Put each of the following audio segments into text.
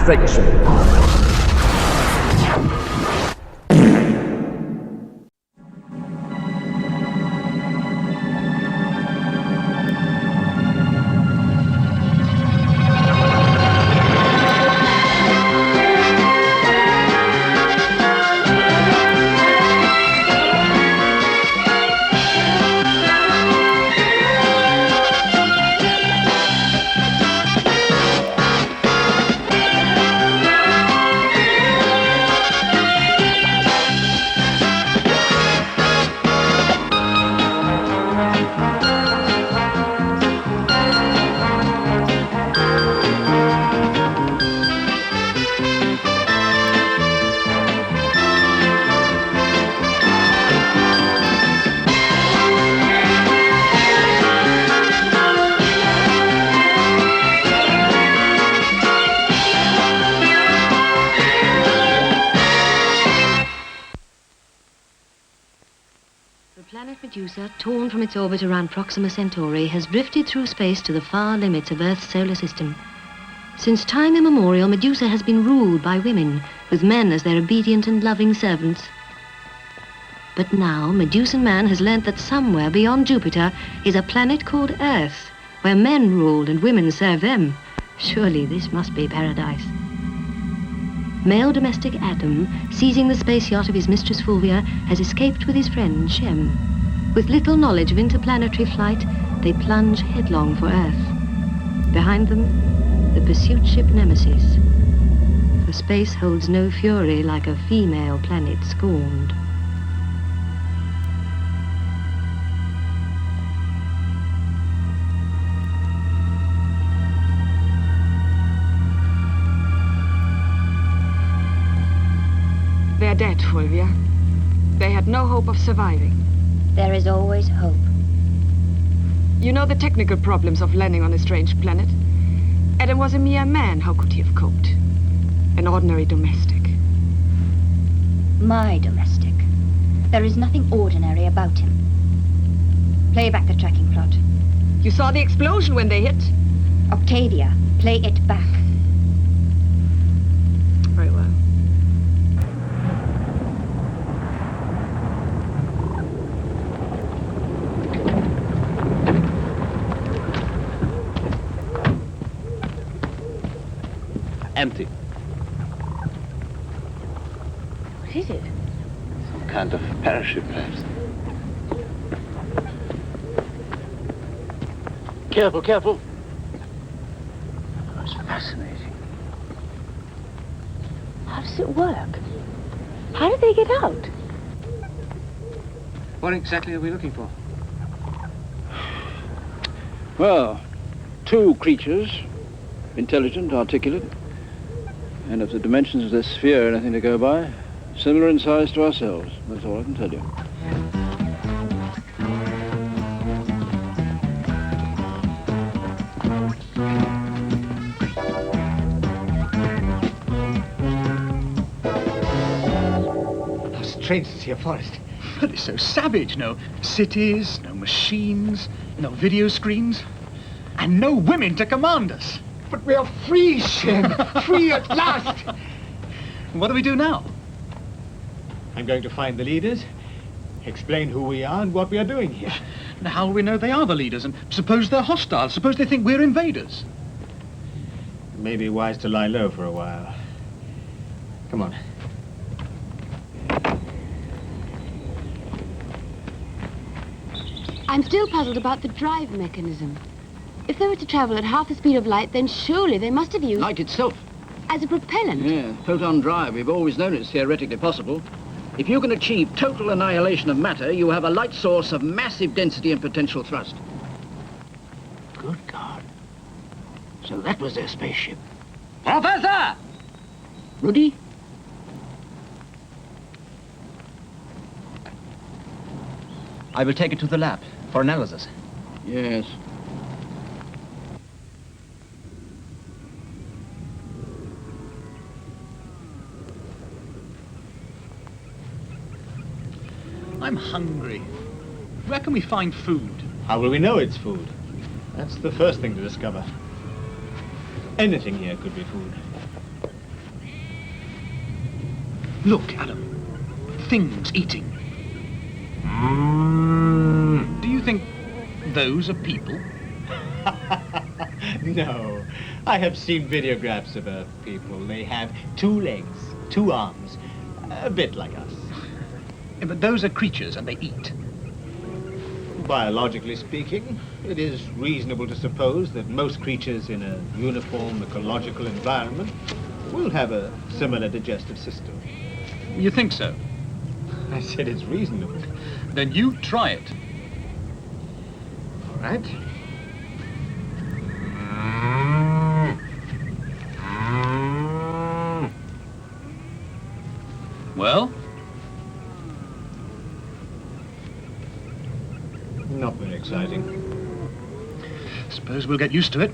confrontation. The planet Medusa, torn from its orbit around Proxima Centauri, has drifted through space to the far limits of Earth's solar system. Since time immemorial, Medusa has been ruled by women, with men as their obedient and loving servants. But now, Medusan man has learnt that somewhere beyond Jupiter is a planet called Earth, where men rule and women serve them. Surely this must be paradise. Male domestic Adam, seizing the space yacht of his mistress Fulvia, has escaped with his friend Shem. With little knowledge of interplanetary flight, they plunge headlong for Earth. Behind them, the pursuit ship Nemesis. For space holds no fury like a female planet scorned. They're dead, Fulvia. They had no hope of surviving. There is always hope. You know the technical problems of landing on a strange planet? Adam was a mere man. How could he have coped? An ordinary domestic. My domestic. There is nothing ordinary about him. Play back the tracking plot. You saw the explosion when they hit? Octavia, play it back. Very well. Empty. What is it? Some kind of parachute, perhaps. Careful, careful. Oh, it's fascinating. How does it work? How did they get out? What exactly are we looking for? Well, two creatures, intelligent, articulate, and of the dimensions of this sphere anything to go by, similar in size to ourselves. That's all I can tell you. How strange to see a forest. But it's so savage. No cities, no machines, no video screens, and no women to command us. But we are free, Shem. Free at last. What do we do now? I'm going to find the leaders, explain who we are and what we are doing here. Now, how will we know they are the leaders? And suppose they're hostile? Suppose they think we're invaders? It may be wise to lie low for a while. Come on. I'm still puzzled about the drive mechanism. If they were to travel at half the speed of light, then surely they must have used... Light itself. As a propellant? Yeah, photon drive. We've always known it's theoretically possible. If you can achieve total annihilation of matter, you have a light source of massive density and potential thrust. Good God. So that was their spaceship. Professor! Rudy? I will take it to the lab for analysis. Yes. I'm hungry. Where can we find food? How will we know it's food? That's the first thing to discover. Anything here could be food. Look, Adam. Things eating. Do you think those are people? No. I have seen videographs of Earth people. They have 2 legs, 2 arms. A bit like us. Yeah, but those are creatures and they eat. Biologically speaking, it is reasonable to suppose that most creatures in a uniform ecological environment will have a similar digestive system. You think so? I said it's reasonable. Then you try it. All right. Well? Not very exciting. Suppose we'll get used to it.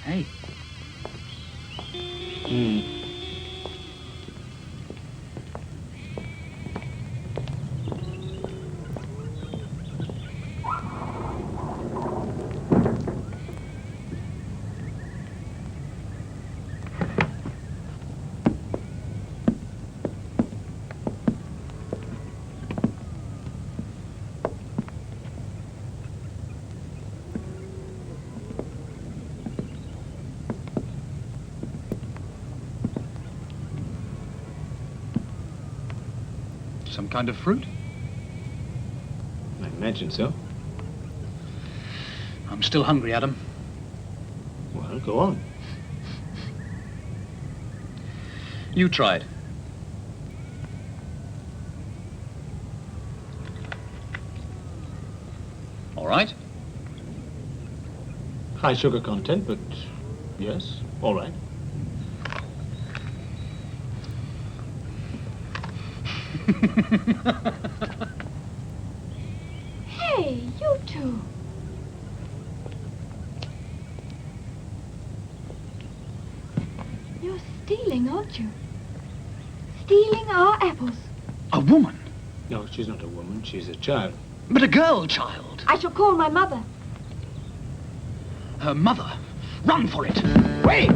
Hey. Some kind of fruit? I imagine so. I'm still hungry, Adam. Well, go on. You try it. All right. High sugar content, but yes, all right. Hey, you two. You're stealing, aren't you? Stealing our apples. A woman? No, she's not a woman. She's a child. But a girl child. I shall call my mother. Her mother. Run for it. Wait!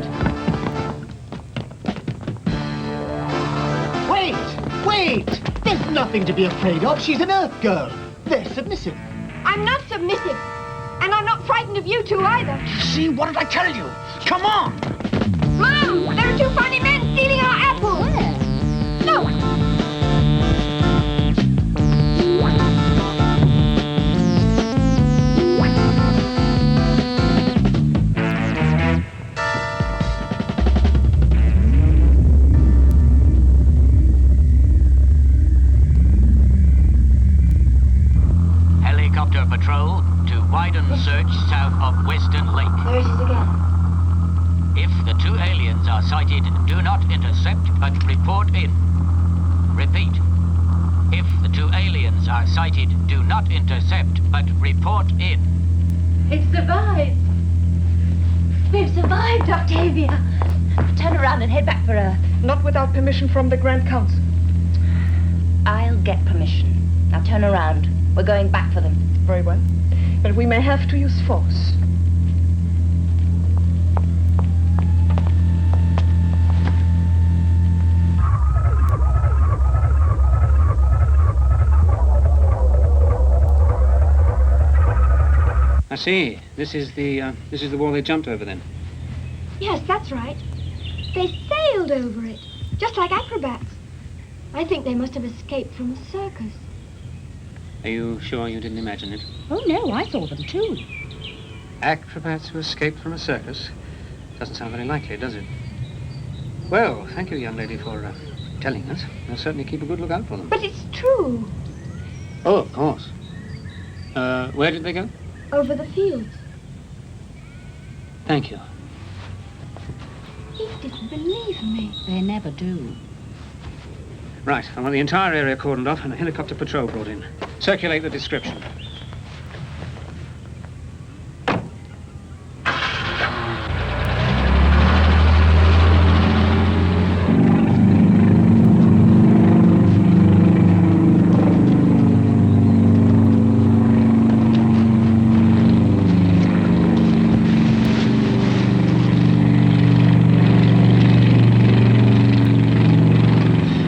Wait! There's nothing to be afraid of. She's an Earth girl. They're submissive. I'm not submissive. And I'm not frightened of you two either. See, what did I tell you? Come on! Mom, there are 2 funny men stealing our apples. Look. Helicopter patrol to widen search south of Western Lake. There it is again. If the 2 aliens are sighted, do not intercept, but report in. Repeat. If the 2 aliens are sighted, do not intercept, but report in. They've survived. They've survived, Octavia. Turn around and head back for Earth. Not without permission from the Grand Council. I'll get permission. Now turn around. We're going back for them. Very well. But we may have to use force. I see. This is the wall they jumped over then. Yes, that's right. They sailed over it, just like acrobats. I think they must have escaped from a circus. Are you sure you didn't imagine it? Oh, no, I saw them too. Acrobats who escaped from a circus? Doesn't sound very likely, does it? Well, thank you, young lady, for telling us. We'll certainly keep a good lookout for them. But it's true. Oh, of course. Where did they go? Over the fields. Thank you. He didn't believe me. They never do. Right, I want the entire area cordoned off and a helicopter patrol brought in. Circulate the description.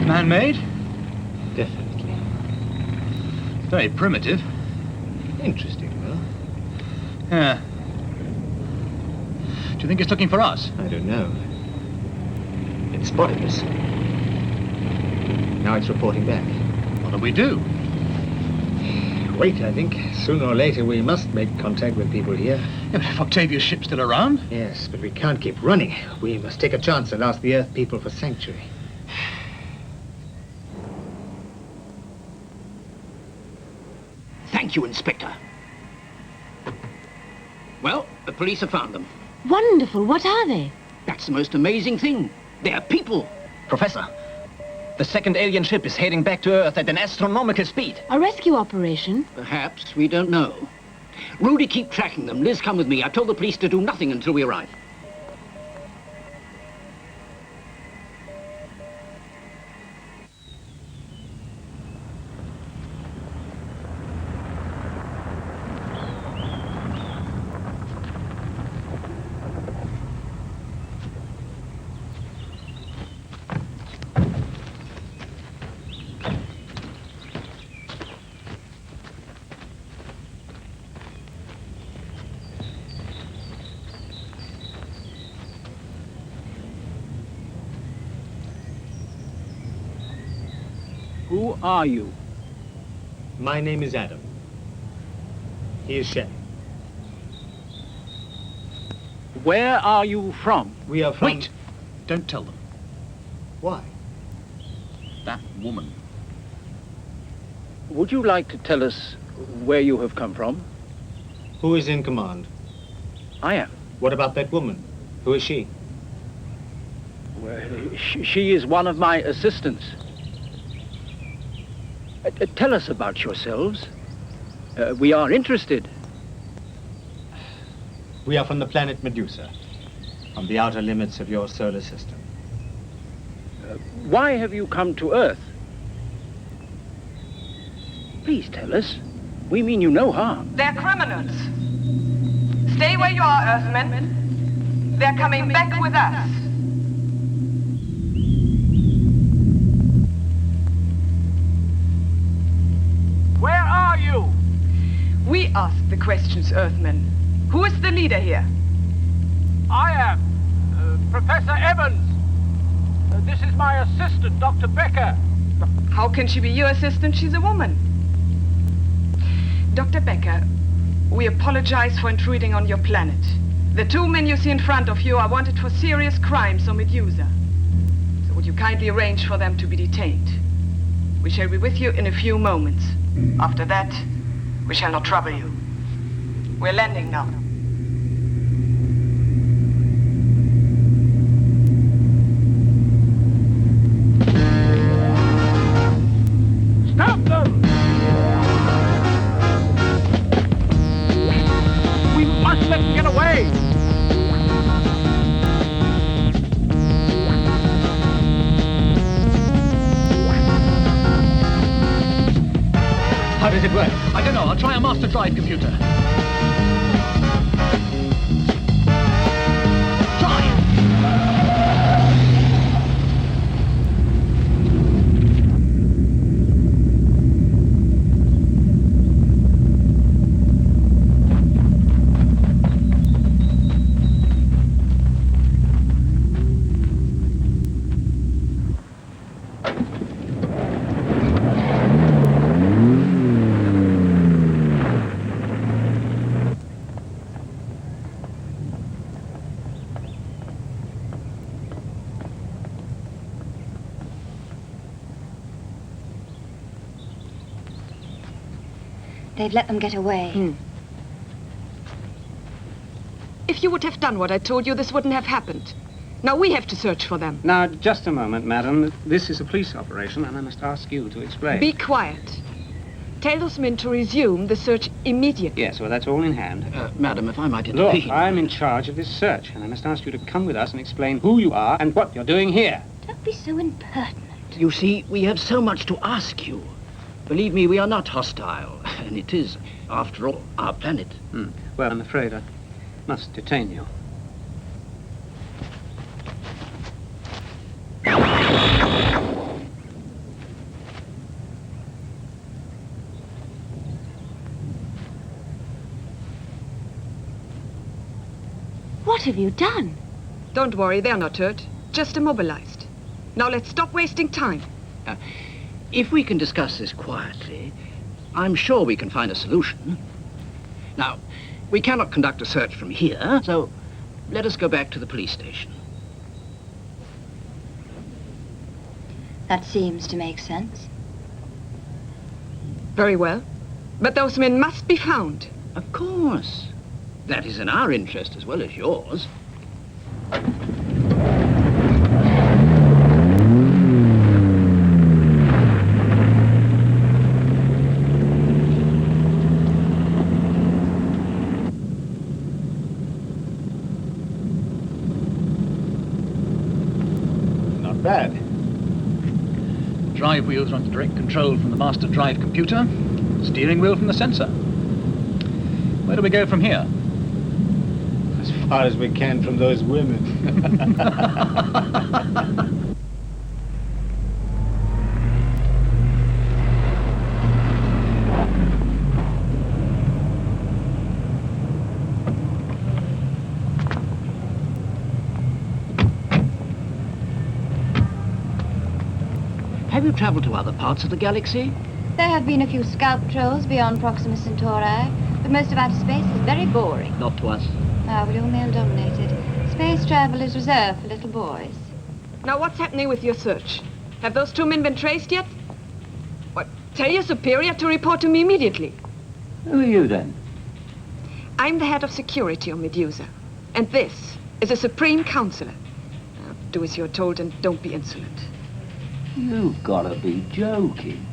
Man-made? Definitely. Very primitive. Interesting, though. Yeah. Do you think it's looking for us? I don't know. It spotted us. Now it's reporting back. What do we do? Wait, I think. Sooner or later we must make contact with people here. Yeah, but if Octavia's ship's still around? Yes, but we can't keep running. We must take a chance and ask the Earth people for sanctuary. Thank you, Inspector. Well, the police have found them. Wonderful. What are they? That's the most amazing thing. They're people. Professor, the second alien ship is heading back to Earth at an astronomical speed. A rescue operation? Perhaps. We don't know. Rudy, keep tracking them. Liz, come with me. I've told the police to do nothing until we arrive. Who are you? My name is Adam. He is Shelley. Where are you from? We are from... Wait! Don't tell them. Why? That woman. Would you like to tell us where you have come from? Who is in command? I am. What about that woman? Who is she? Well, she is one of my assistants. Tell us about yourselves. We are interested. We are from the planet Medusa, on the outer limits of your solar system. Why have you come to Earth? Please tell us. We mean you no harm. They're criminals. Stay where you are, Earthmen. They're coming back with us. Where are you? We ask the questions, Earthmen. Who is the leader here? I am. Professor Evans. This is my assistant, Dr. Becker. How can she be your assistant? She's a woman. Dr. Becker, we apologize for intruding on your planet. The two men you see in front of you are wanted for serious crimes on Medusa. So would you kindly arrange for them to be detained? We shall be with you in a few moments. After that, we shall not trouble you. We're landing now. Stop them! We must let them get away! How does it work? I don't know. I'll try a master drive computer. They've let them get away. If you would have done what I told you, this wouldn't have happened. Now we have to search for them. Now, just a moment, madam. This is a police operation, and I must ask you to explain. Be quiet. Tell those men to resume the search immediately. Yes, well, that's all in hand. Madam, if I might Look, intervene. I'm in charge of this search, and I must ask you to come with us and explain who you are and what you're doing here. Don't be so impertinent. You see, we have so much to ask you. Believe me, we are not hostile, and it is, after all, our planet. Well, I'm afraid I must detain you. What have you done? Don't worry, they're not hurt. Just immobilized. Now let's stop wasting time. If we can discuss this quietly, I'm sure we can find a solution. Now, we cannot conduct a search from here, so let us go back to the police station. That seems to make sense. Very well. But those men must be found. Of course. That is in our interest as well as yours. Not bad. Drive wheels are under direct control from the master drive computer. Steering wheel from the sensor. Where do we go from here? As far as we can from those women. Have you traveled to other parts of the galaxy? There have been a few scout patrols beyond Proxima Centauri, but most of outer space is very boring. Not to us. We're all male-dominated. Space travel is reserved for little boys. Now what's happening with your search? Have those two men been traced yet? What? Tell your superior to report to me immediately. Who are you then? I'm the head of security on Medusa. And this is a supreme counselor. Now, do as you're told and don't be insolent. You've gotta be joking.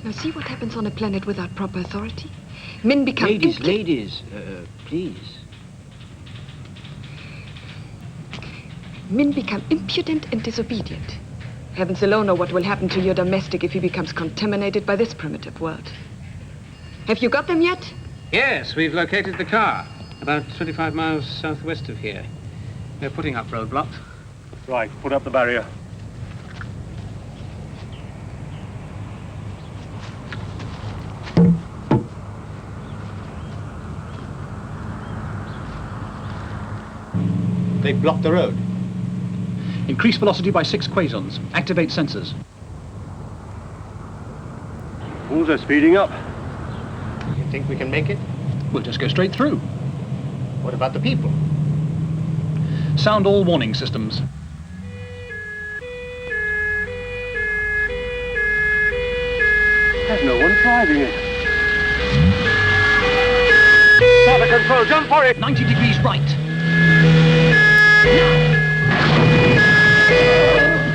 Now see what happens on a planet without proper authority? Men become Ladies, please. Men become impudent and disobedient. Heavens alone know what will happen to your domestic if he becomes contaminated by this primitive world. Have you got them yet? Yes, we've located the car. About 25 miles southwest of here. They're putting up roadblocks. Right, put up the barrier. They've blocked the road. Increase velocity by 6 quasons. Activate sensors. Fools are speeding up. You think we can make it? We'll just go straight through. What about the people? Sound all warning systems. There's no one driving it. Start the control, jump for it! 90 degrees right.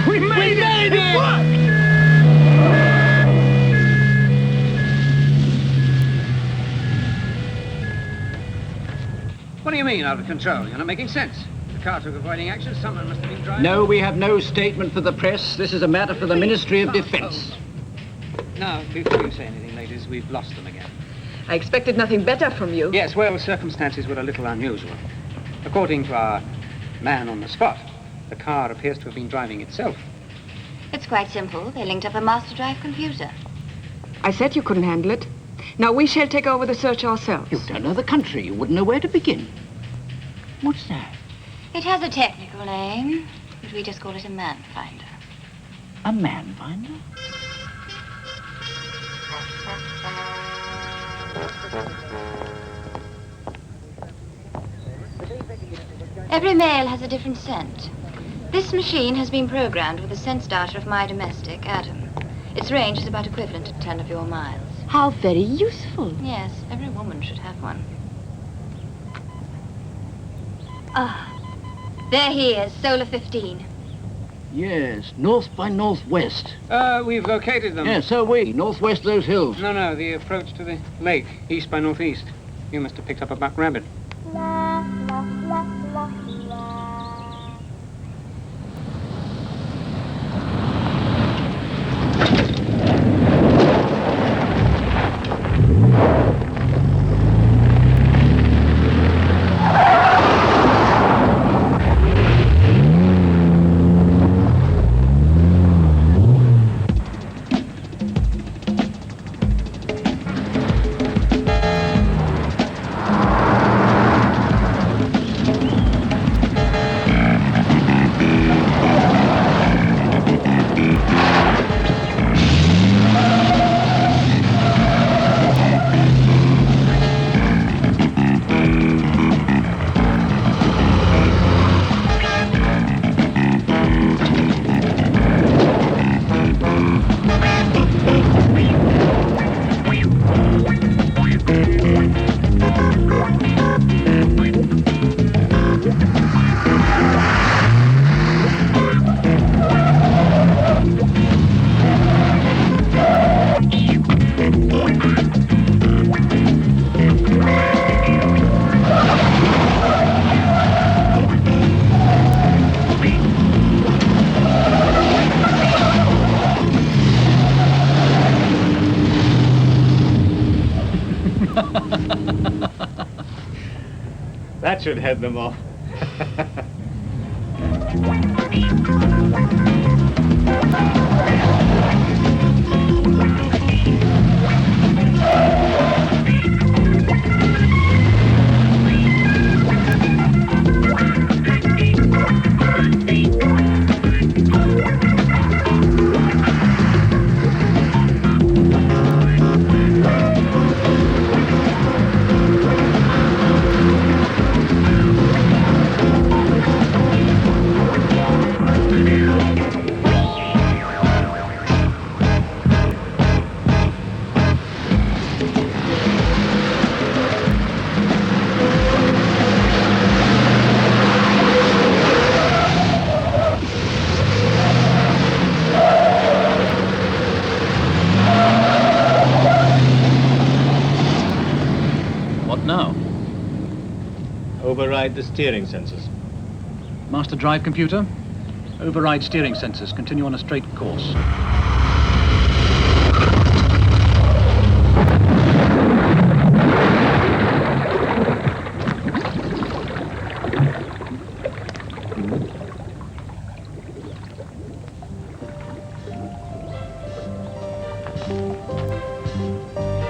We made it! It worked! What do you mean, out of control? You're not making sense. The car took avoiding action. Someone must have been driving. No, we have no statement for the press. This is a matter for the Ministry of Defense. Now, before you say anything, ladies, we've lost them again. I expected nothing better from you. Yes, well, circumstances were a little unusual. According to our man on the spot, the car appears to have been driving itself. It's quite simple. They linked up a master drive computer. I said you couldn't handle it. Now we shall take over the search ourselves. You don't know the country. You wouldn't know where to begin. What's that? It has a technical name, but we just call it a man finder. A man finder? Every male has a different scent. This machine has been programmed with the sense data of my domestic, Adam. Its range is about equivalent to 10 of your miles. How very useful. Yes, every woman should have one. There he is, Solar 15. Yes, north by northwest. We've located them. Yes, so we. Northwest of those hills. No, the approach to the lake, east by northeast. You must have picked up a buck rabbit. That should head them off. Override the steering sensors. Master drive computer, override steering sensors. Continue on a straight course.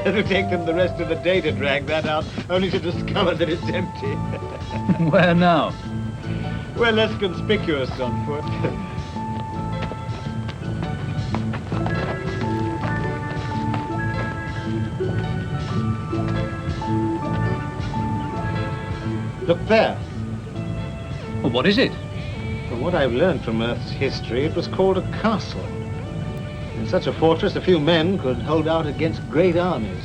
It'll take them the rest of the day to drag that out, only to discover that it's empty. Where now? We're less conspicuous on foot. Look there. Well, what is it? From what I've learned from Earth's history, it was called a castle. In such a fortress, a few men could hold out against great armies.